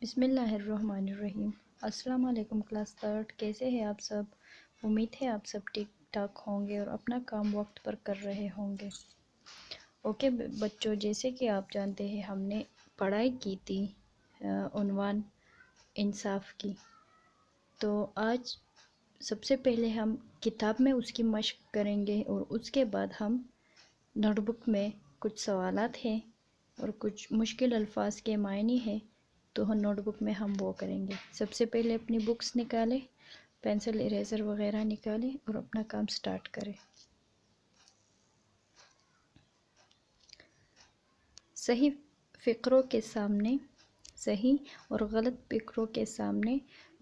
بسم اللہ الرحمن الرحیم۔ السلام علیکم کلاس تھرڈ، کیسے ہیں آپ سب؟ امید ہے آپ سب ٹھیک ٹھاک ہوں گے اور اپنا کام وقت پر کر رہے ہوں گے۔ اوکے بچوں، جیسے کہ آپ جانتے ہیں ہم نے پڑھائی کی تھی عنوان انصاف کی، تو آج سب سے پہلے ہم کتاب میں اس کی مشق کریں گے اور اس کے بعد ہم نوٹ بک میں کچھ سوالات ہیں اور کچھ مشکل الفاظ کے معنی ہیں، تو ہم نوٹ بک میں ہم وہ کریں گے۔ سب سے پہلے اپنی بکس نکالیں، پینسل اریزر وغیرہ نکالیں اور اپنا کام سٹارٹ کریں۔ صحیح فقروں کے سامنے صحیح اور غلط فقروں کے سامنے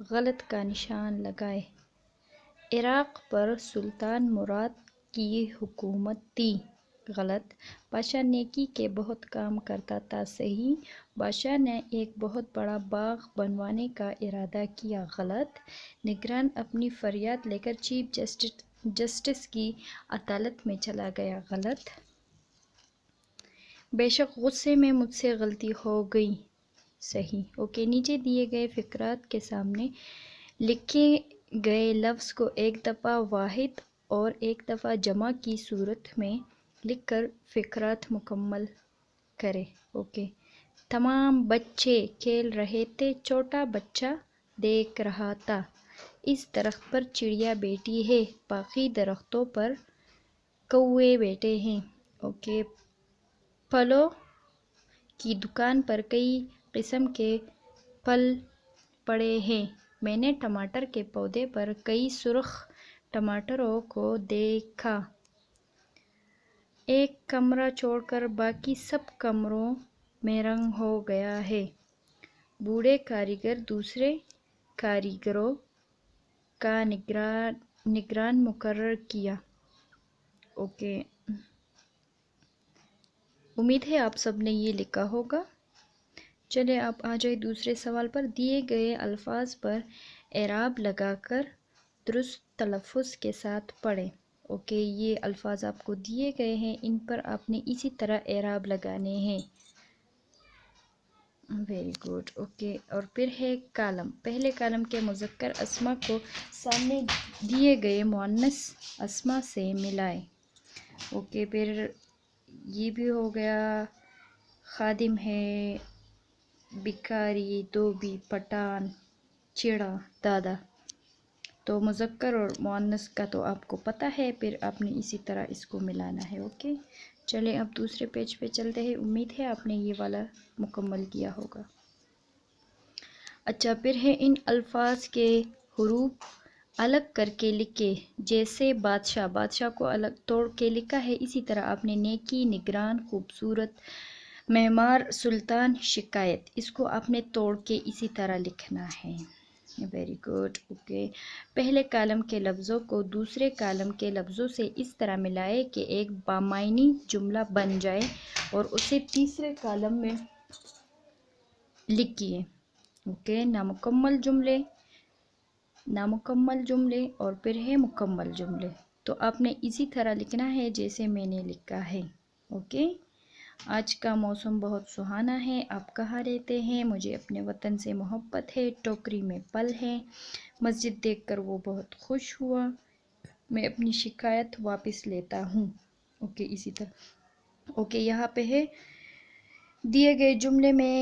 غلط کا نشان لگائیں۔ عراق پر سلطان مراد کی حکومت تھی۔ غلط۔ بادشاہ نیکی کے بہت کام کرتا تھا۔ صحیح۔ بادشاہ نے ایک بہت بڑا باغ بنوانے کا ارادہ کیا۔ غلط۔ نگران اپنی فریاد لے کر چیف جسٹس کی عدالت میں چلا گیا۔ غلط۔ بے شک غصے میں مجھ سے غلطی ہو گئی۔ صحیح۔ اوکے، نیچے دیے گئے فقرات کے سامنے لکھے گئے لفظ کو ایک دفعہ واحد اور ایک دفعہ جمع کی صورت میں لکھ کر فقرات مکمل کریں۔ اوکے۔ تمام بچے کھیل رہے تھے، چھوٹا بچہ دیکھ رہا تھا۔ اس درخت پر چڑیا بیٹھی ہے، باقی درختوں پر کوے بیٹھے ہیں۔ اوکے۔ پھلوں کی دکان پر کئی قسم کے پھل پڑے ہیں۔ میں نے ٹماٹر کے پودے پر کئی سرخ ٹماٹروں کو دیکھا۔ ایک کمرہ چھوڑ کر باقی سب کمروں میں رنگ ہو گیا ہے۔ بوڑھے کاریگر دوسرے کاریگروں کا نگران مقرر کیا۔ اوکے، امید ہے آپ سب نے یہ لکھا ہوگا۔ چلے آپ آ جائے دوسرے سوال پر۔ دیے گئے الفاظ پر اعراب لگا کر درست تلفظ کے ساتھ پڑھیں۔ اوکے، یہ الفاظ آپ کو دیے گئے ہیں، ان پر آپ نے اسی طرح اعراب لگانے ہیں۔ Very good. اوکے، اور پھر ہے کالم۔ پہلے کالم کے مذکر اسما کو سامنے دیے گئے مؤنث اسما سے ملائیں۔ اوکے، پھر یہ بھی ہو گیا، خادم ہے، بھکاری، دھوبی، پٹھان، چڑا، دادا۔ تو مذکر اور مؤنث کا تو آپ کو پتہ ہے، پھر آپ نے اسی طرح اس کو ملانا ہے۔ اوکے، چلیں اب دوسرے پیج پہ چلتے ہیں۔ امید ہے آپ نے یہ والا مکمل کیا ہوگا۔ اچھا، پھر ہے ان الفاظ کے حروف الگ کر کے لکھیں۔ جیسے بادشاہ کو الگ توڑ کے لکھا ہے، اسی طرح آپ نے نیکی، نگران، خوبصورت، معمار، سلطان، شکایت، اس کو آپ نے توڑ کے اسی طرح لکھنا ہے۔ Very good. اوکے، پہلے کالم کے لفظوں کو دوسرے کالم کے لفظوں سے اس طرح ملائیں کہ ایک بامعنی جملہ بن جائے اور اسے تیسرے کالم میں لکھیے۔ اوکے، نامکمل جملے اور پھر ہے مکمل جملے، تو آپ نے اسی طرح لکھنا ہے جیسے میں نے لکھا ہے۔ اوکے، آج کا موسم بہت سہانا ہے۔ آپ کہاں رہتے ہیں؟ مجھے اپنے وطن سے محبت ہے۔ ٹوکری میں پھل ہے، مسجد دیکھ کر وہ بہت خوش ہوا۔ میں اپنی شکایت واپس لیتا ہوں۔ اوکے، اسی طرح۔ اوکے، یہاں پہ ہے دیے گئے جملے میں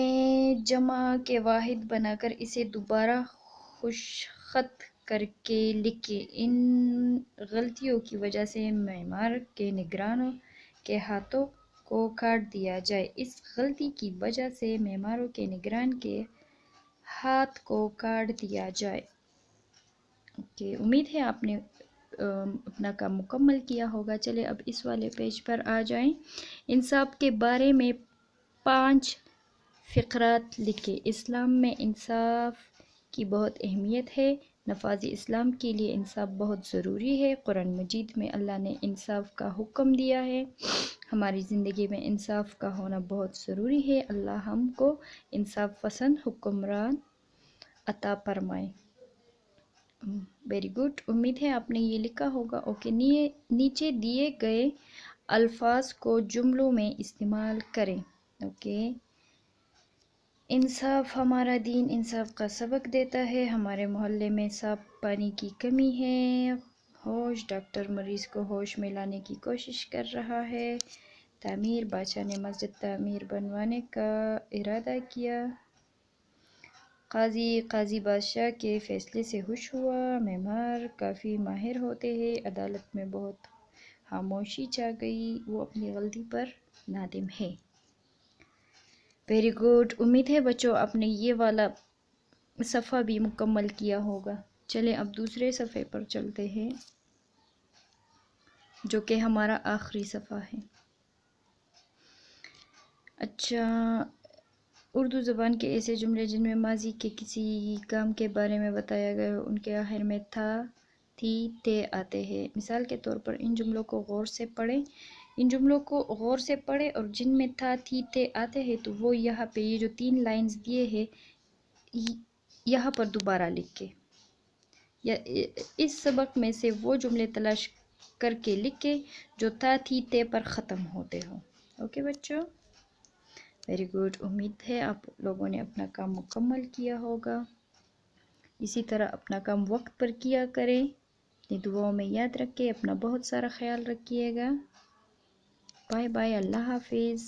جمع کے واحد بنا کر اسے دوبارہ خوشخط کر کے لکھیں۔ ان غلطیوں کی وجہ سے معمار کے نگرانوں کے ہاتھوں کو کاٹ دیا جائے۔ اس غلطی کی وجہ سے معماروں کے نگران کے ہاتھ کو کاٹ دیا جائے۔ اوکے، امید ہے آپ نے اپنا کام مکمل کیا ہوگا۔ چلے اب اس والے پیج پر آ جائیں۔ انصاف کے بارے میں 5 فقرات لکھیں۔ اسلام میں انصاف کی بہت اہمیت ہے۔ نفاذ اسلام کے لیے انصاف بہت ضروری ہے۔ قرآن مجید میں اللہ نے انصاف کا حکم دیا ہے۔ ہماری زندگی میں انصاف کا ہونا بہت ضروری ہے۔ اللہ ہم کو انصاف پسند حکمران عطا فرمائے۔ ویری گڈ، امید ہے آپ نے یہ لکھا ہوگا۔ اوکے، نیچے دیے گئے الفاظ کو جملوں میں استعمال کریں۔ اوکے، انصاف ہمارا دین انصاف کا سبق دیتا ہے. ہمارے محلے میں صاف پانی کی کمی ہے. ہوش ڈاکٹر مریض کو ہوش میں لانے کی کوشش کر رہا ہے. تعمیر بادشاہ نے مسجد تعمیر بنوانے کا ارادہ کیا. قاضی بادشاہ کے فیصلے سے خوش ہوا. معمار کافی ماہر ہوتے ہیں. عدالت میں بہت خاموشی چھا گئی. وہ اپنی غلطی پر نادم ہے. Very good. امید ہے بچوں آپ نے یہ والا صفحہ بھی مکمل کیا ہوگا. چلیں اب دوسرے صفحے پر چلتے ہیں جو کہ ہمارا آخری صفحہ ہے. اچھا، اردو زبان کے ایسے جملے جن میں ماضی کے کسی کام کے بارے میں بتایا گیا ہو، ان کے آخر میں تھا، تھی، تھے آتے ہیں. مثال کے طور پر ان جملوں کو غور سے پڑھیں. اور جن میں تھا، تھی، تھے آتے ہیں تو وہ یہاں پہ یہ جو 3 لائنز دیے ہیں یہاں پر دوبارہ لکھ کے یا اس سبق میں سے وہ جملے تلاش کر کے لکھیں جو تھا، تھی، تھے پر ختم ہوتے ہوں. اوکے بچوں، ویری گڈ. امید ہے آپ لوگوں نے اپنا کام مکمل کیا ہوگا. اسی طرح اپنا کام وقت پر کیا کریں. اپنی دعاؤں میں یاد رکھیں. اپنا بہت سارا خیال رکھیے گا. Bye bye. اللہ حافظ.